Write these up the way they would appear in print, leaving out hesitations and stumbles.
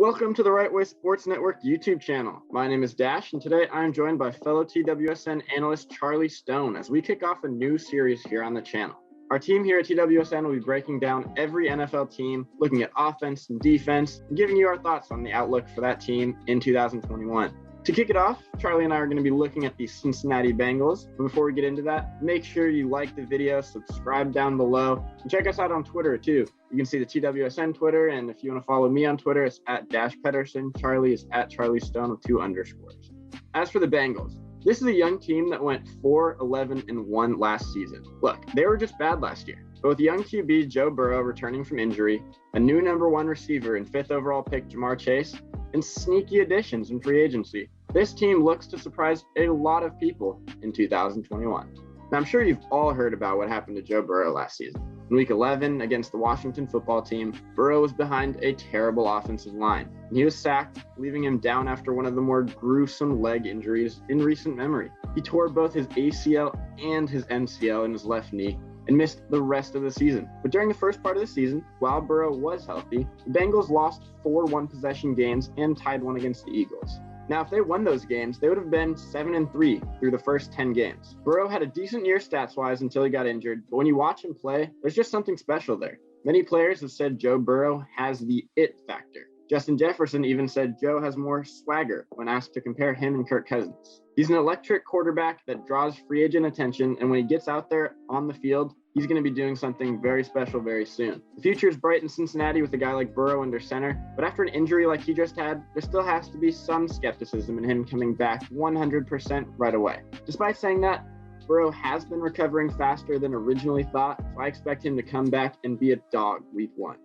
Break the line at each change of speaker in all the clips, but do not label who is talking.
Welcome to the Right Way Sports Network YouTube channel. My name is Dash, and today I'm joined by fellow TWSN analyst Charlie Stone as we kick off a new series here on the channel. Our team here at TWSN will be breaking down every NFL team, looking at offense and defense, and giving you our thoughts on the outlook for that team in 2021. To kick it off, Charlie and I are going to be looking at the Cincinnati Bengals. But before we get into that, make sure you like the video, subscribe down below, and check us out on Twitter too. You can see the TWSN Twitter, and if you want to follow me on Twitter, it's at Pederson. Charlie is at Charlie Stone with 2 underscores. As for the Bengals, this is a young team that went 4-11-1 last season. Look, they were just bad last year. But with young QB Joe Burrow returning from injury, a new number 1 receiver and 5th overall pick Jamar Chase, and sneaky additions in free agency, this team looks to surprise a lot of people in 2021. Now, I'm sure you've all heard about what happened to Joe Burrow last season. In Week 11 against the Washington football team, Burrow was behind a terrible offensive line, and he was sacked, leaving him down after one of the more gruesome leg injuries in recent memory. He tore both his ACL and his MCL in his left knee and missed the rest of the season. But during the first part of the season, while Burrow was healthy, the Bengals lost 4 one-possession games and tied one against the Eagles. Now, if they won those games, they would have been 7-3 through the first 10 games. Burrow had a decent year stats-wise until he got injured, but when you watch him play, there's just something special there. Many players have said Joe Burrow has the it factor. Justin Jefferson even said Joe has more swagger when asked to compare him and Kirk Cousins. He's an electric quarterback that draws free agent attention, and when he gets out there on the field, he's going to be doing something very special very soon. The future is bright in Cincinnati with a guy like Burrow under center, but after an injury like he just had, there still has to be some skepticism in him coming back 100% right away. Despite saying that, Burrow has been recovering faster than originally thought, so I expect him to come back and be a dog week 1.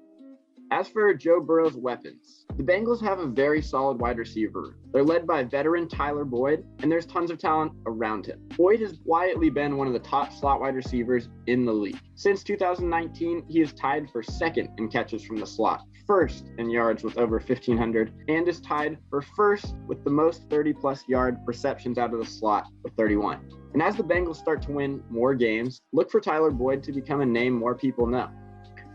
As for Joe Burrow's weapons, the Bengals have a very solid wide receiver. They're led by veteran Tyler Boyd, and there's tons of talent around him. Boyd has quietly been one of the top slot wide receivers in the league. Since 2019, he is tied for 2nd in catches from the slot, 1st in yards with over 1,500, and is tied for 1st with the most 30-plus yard receptions out of the slot with 31. And as the Bengals start to win more games, look for Tyler Boyd to become a name more people know.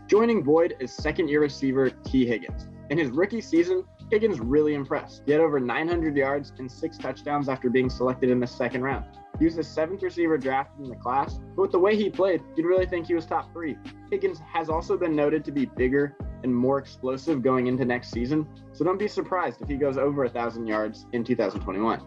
Joining Boyd is 2nd-year receiver T. Higgins. In his rookie season, Higgins really impressed. He had over 900 yards and 6 touchdowns after being selected in the 2nd round. He was the 7th receiver drafted in the class, but with the way he played, you'd really think he was top 3. Higgins has also been noted to be bigger and more explosive going into next season, so don't be surprised if he goes over 1,000 yards in 2021.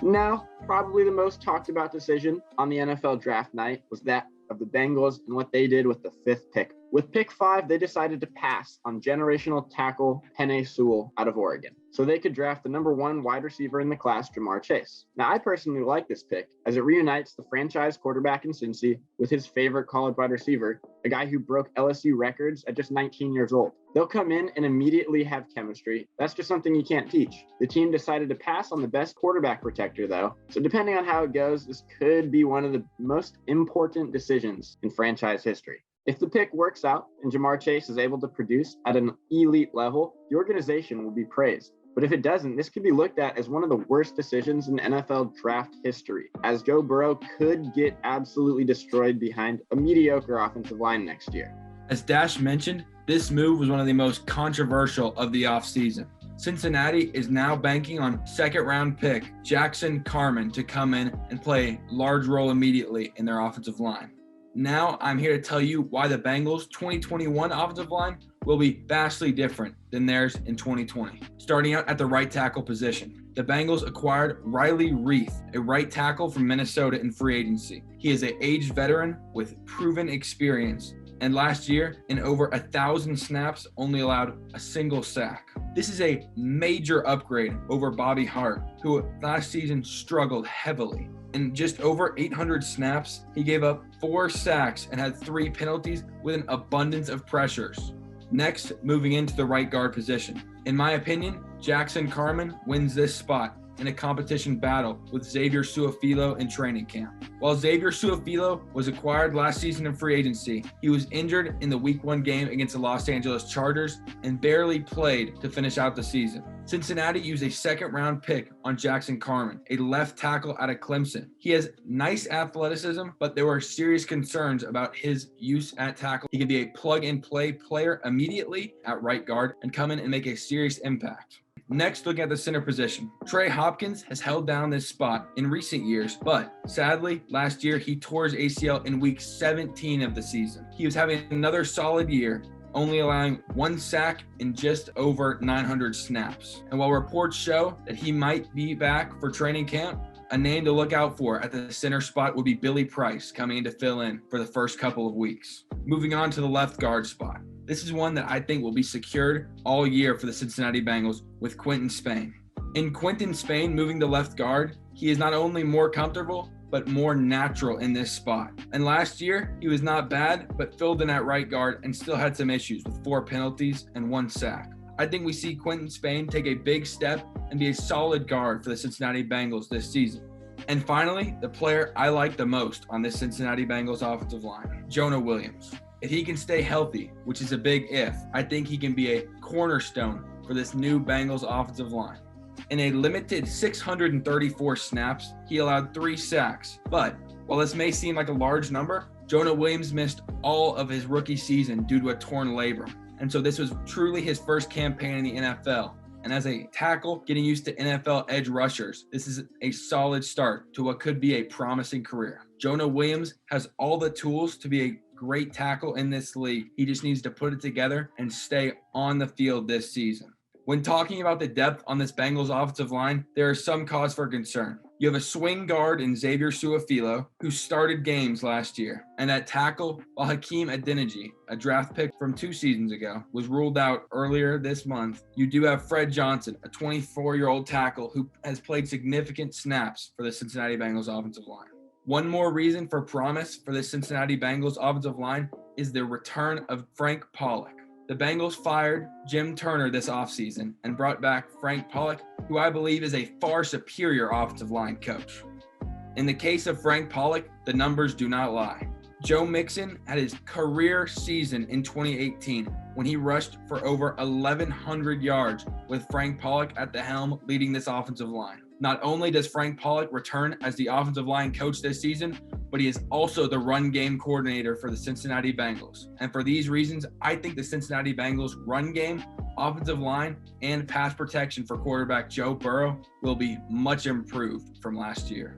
Now, probably the most talked about decision on the NFL draft night was that of the Bengals and what they did with the 5th pick. With pick 5, they decided to pass on generational tackle Penei Sewell out of Oregon, so they could draft the number 1 wide receiver in the class, Jamar Chase. Now, I personally like this pick as it reunites the franchise quarterback in Cincy with his favorite college wide receiver, a guy who broke LSU records at just 19 years old. They'll come in and immediately have chemistry. That's just something you can't teach. The team decided to pass on the best quarterback protector, though, so depending on how it goes, this could be one of the most important decisions in franchise history. If the pick works out and Jamar Chase is able to produce at an elite level, the organization will be praised. But if it doesn't, this could be looked at as one of the worst decisions in NFL draft history, as Joe Burrow could get absolutely destroyed behind a mediocre offensive line next year.
As Dash mentioned, this move was one of the most controversial of the offseason. Cincinnati is now banking on 2nd-round pick Jackson Carman to come in and play a large role immediately in their offensive line. Now I'm here to tell you why the Bengals' 2021 offensive line will be vastly different than theirs in 2020. Starting out at the right tackle position, the Bengals acquired Riley Reith, a right tackle from Minnesota in free agency. He is an aged veteran with proven experience, and last year, in over 1,000 snaps, only allowed a single sack. This is a major upgrade over Bobby Hart, who last season struggled heavily. In just over 800 snaps, he gave up 4 sacks and had 3 penalties with an abundance of pressures. Next, moving into the right guard position. In my opinion, Jackson Carman wins this spot in a competition battle with Xavier Su'a-Filo in training camp. While Xavier Su'a-Filo was acquired last season in free agency, he was injured in the Week 1 game against the Los Angeles Chargers and barely played to finish out the season. Cincinnati used a 2nd-round pick on Jackson Carman, a left tackle out of Clemson. He has nice athleticism, but there were serious concerns about his use at tackle. He could be a plug-and-play player immediately at right guard and come in and make a serious impact. Next, looking at the center position. Trey Hopkins has held down this spot in recent years, but sadly, last year he tore his ACL in week 17 of the season. He was having another solid year, only allowing 1 sack in just over 900 snaps. And while reports show that he might be back for training camp, a name to look out for at the center spot would be Billy Price coming in to fill in for the first couple of weeks. Moving on to the left guard spot. This is one that I think will be secured all year for the Cincinnati Bengals with Quinton Spain. In Quinton Spain moving to left guard, he is not only more comfortable, but more natural in this spot. And last year, he was not bad, but filled in at right guard and still had some issues with 4 penalties and 1 sack. I think we see Quinton Spain take a big step and be a solid guard for the Cincinnati Bengals this season. And finally, the player I like the most on this Cincinnati Bengals offensive line, Jonah Williams. If he can stay healthy, which is a big if, I think he can be a cornerstone for this new Bengals offensive line. In a limited 634 snaps, he allowed 3 sacks. But while this may seem like a large number, Jonah Williams missed all of his rookie season due to a torn labrum. And so this was truly his first campaign in the NFL. And as a tackle, getting used to NFL edge rushers, this is a solid start to what could be a promising career. Jonah Williams has all the tools to be a great tackle in this league. He just needs to put it together and stay on the field this season. When talking about the depth on this Bengals offensive line, there is some cause for concern. You have a swing guard in Xavier Su'a-Filo, who started games last year. And at tackle, while Hakeem Adeniji, a draft pick from 2 seasons ago, was ruled out earlier this month, you do have Fred Johnson, a 24-year-old tackle who has played significant snaps for the Cincinnati Bengals offensive line. One more reason for promise for the Cincinnati Bengals offensive line is the return of Frank Pollock. The Bengals fired Jim Turner this offseason and brought back Frank Pollock, who I believe is a far superior offensive line coach. In the case of Frank Pollock, the numbers do not lie. Joe Mixon had his career season in 2018 when he rushed for over 1,100 yards with Frank Pollock at the helm leading this offensive line. Not only does Frank Pollock return as the offensive line coach this season, but he is also the run game coordinator for the Cincinnati Bengals. And for these reasons, I think the Cincinnati Bengals run game, offensive line, and pass protection for quarterback Joe Burrow will be much improved from last year.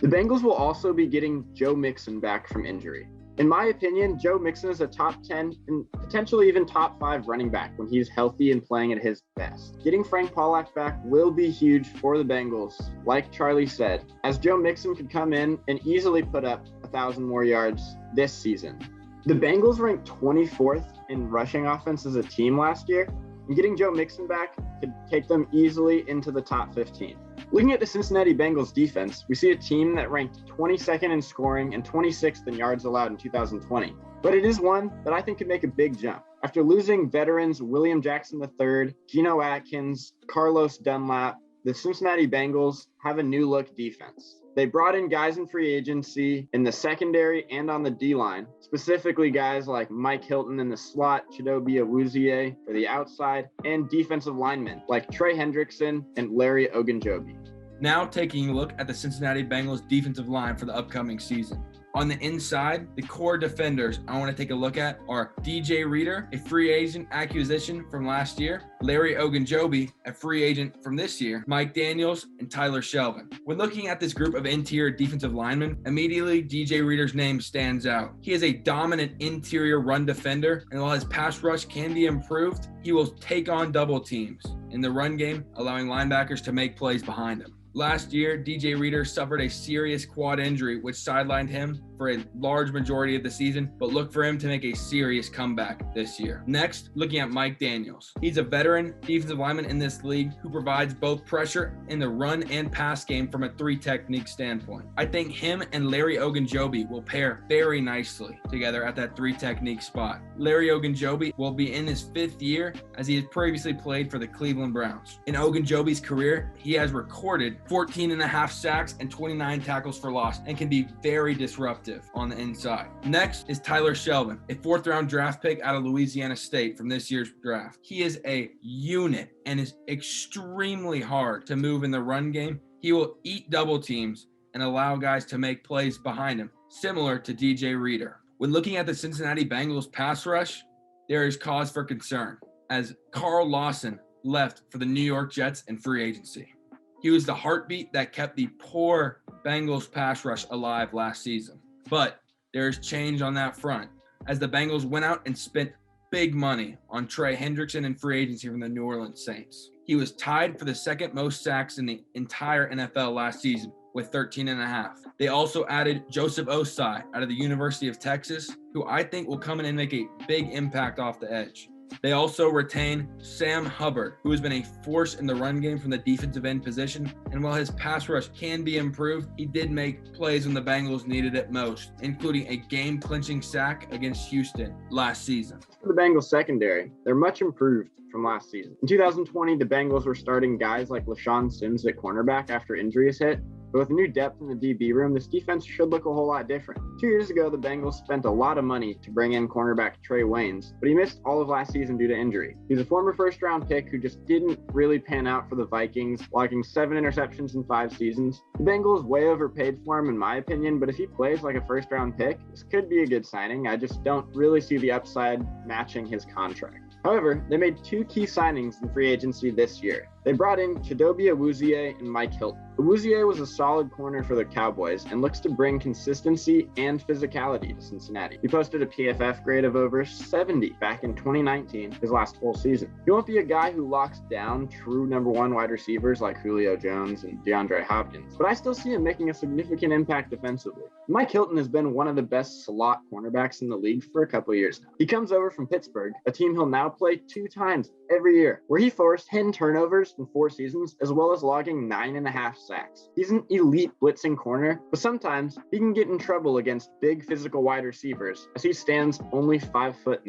The Bengals will also be getting Joe Mixon back from injury. In my opinion, Joe Mixon is a top 10 and potentially even top 5 running back when he's healthy and playing at his best. Getting Frank Pollock back will be huge for the Bengals, like Charlie said, as Joe Mixon could come in and easily put up 1,000 more yards this season. The Bengals ranked 24th in rushing offense as a team last year, and getting Joe Mixon back could take them easily into the top 15. Looking at the Cincinnati Bengals defense, we see a team that ranked 22nd in scoring and 26th in yards allowed in 2020. But it is one that I think could make a big jump. After losing veterans William Jackson III, Geno Atkins, Carlos Dunlap, the Cincinnati Bengals have a new look defense. They brought in guys in free agency in the secondary and on the D-line, specifically guys like Mike Hilton in the slot, Chidobe Awuzie for the outside, and defensive linemen like Trey Hendrickson and Larry Ogunjobi.
Now taking a look at the Cincinnati Bengals defensive line for the upcoming season. On the inside, the core defenders I want to take a look at are DJ Reader, a free agent acquisition from last year, Larry Ogunjobi, a free agent from this year, Mike Daniels, and Tyler Shelvin. When looking at this group of interior defensive linemen, immediately DJ Reader's name stands out. He is a dominant interior run defender, and while his pass rush can be improved, he will take on double teams in the run game, allowing linebackers to make plays behind him. Last year, DJ Reader suffered a serious quad injury, which sidelined him for a large majority of the season, but look for him to make a serious comeback this year. Next, looking at Mike Daniels. He's a veteran defensive lineman in this league who provides both pressure in the run and pass game from a 3-technique standpoint. I think him and Larry Ogunjobi will pair very nicely together at that 3-technique spot. Larry Ogunjobi will be in his 5th year as he has previously played for the Cleveland Browns. In Ogunjobi's career, he has recorded 14.5 sacks and 29 tackles for loss and can be very disruptive on the inside. Next is Tyler Shelvin, a 4th-round draft pick out of Louisiana State from this year's draft. He is a unit and is extremely hard to move in the run game. He will eat double teams and allow guys to make plays behind him, similar to DJ Reader. When looking at the Cincinnati Bengals pass rush, there is cause for concern, as Carl Lawson left for the New York Jets in free agency. He was the heartbeat that kept the poor Bengals pass rush alive last season. But there's change on that front, as the Bengals went out and spent big money on Trey Hendrickson in free agency from the New Orleans Saints. He was tied for the second most sacks in the entire NFL last season with 13.5. They also added Joseph Osai out of the University of Texas, who I think will come in and make a big impact off the edge. They also retain Sam Hubbard, who has been a force in the run game from the defensive end position. And while his pass rush can be improved, he did make plays when the Bengals needed it most, including a game-clinching sack against Houston last season.
For the Bengals secondary, they're much improved from last season. In 2020, the Bengals were starting guys like LaShawn Sims at cornerback after injuries hit. But with new depth in the DB room, this defense should look a whole lot different. 2 years ago, the Bengals spent a lot of money to bring in cornerback Trey Waynes, but he missed all of last season due to injury. He's a former first-round pick who just didn't really pan out for the Vikings, logging 7 interceptions in 5 seasons. The Bengals way overpaid for him, in my opinion, but if he plays like a first-round pick, this could be a good signing. I just don't really see the upside matching his contract. However, they made 2 key signings in free agency this year. They brought in Chidobe Awuzie and Mike Hilton. Awuzie was a solid corner for the Cowboys and looks to bring consistency and physicality to Cincinnati. He posted a PFF grade of over 70 back in 2019, his last full season. He won't be a guy who locks down true number 1 wide receivers like Julio Jones and DeAndre Hopkins, but I still see him making a significant impact defensively. Mike Hilton has been one of the best slot cornerbacks in the league for a couple of years now. He comes over from Pittsburgh, a team he'll now play 2 times every year, where he forced 10 turnovers in 4 seasons, as well as logging 9.5 sacks. He's an elite blitzing corner, but sometimes he can get in trouble against big physical wide receivers, as he stands only 5'9".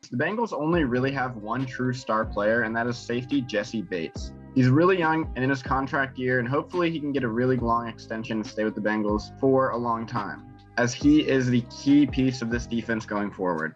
The Bengals only really have one true star player, and that is safety Jesse Bates. He's really young and in his contract year, and hopefully he can get a really long extension to stay with the Bengals for a long time, as he is the key piece of this defense going forward.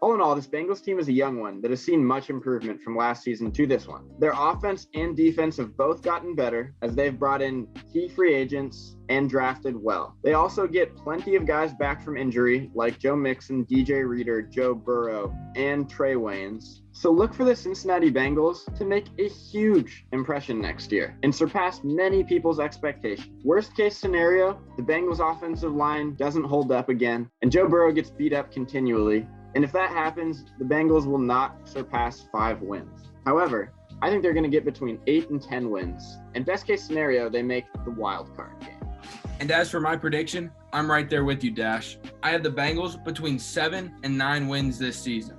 All in all, this Bengals team is a young one that has seen much improvement from last season to this one. Their offense and defense have both gotten better as they've brought in key free agents and drafted well. They also get plenty of guys back from injury like Joe Mixon, DJ Reader, Joe Burrow, and Trey Waynes. So look for the Cincinnati Bengals to make a huge impression next year and surpass many people's expectations. Worst case scenario, the Bengals offensive line doesn't hold up again and Joe Burrow gets beat up continually. And if that happens, the Bengals will not surpass 5 wins. However, I think they're going to get between 8 and 10 wins. And best case scenario, they make the wild card game.
And as for my prediction, I'm right there with you, Dash. I have the Bengals between 7 and 9 wins this season.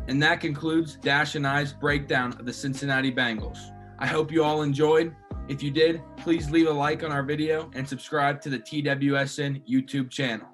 And that concludes Dash and I's breakdown of the Cincinnati Bengals. I hope you all enjoyed. If you did, please leave a like on our video and subscribe to the TWSN YouTube channel.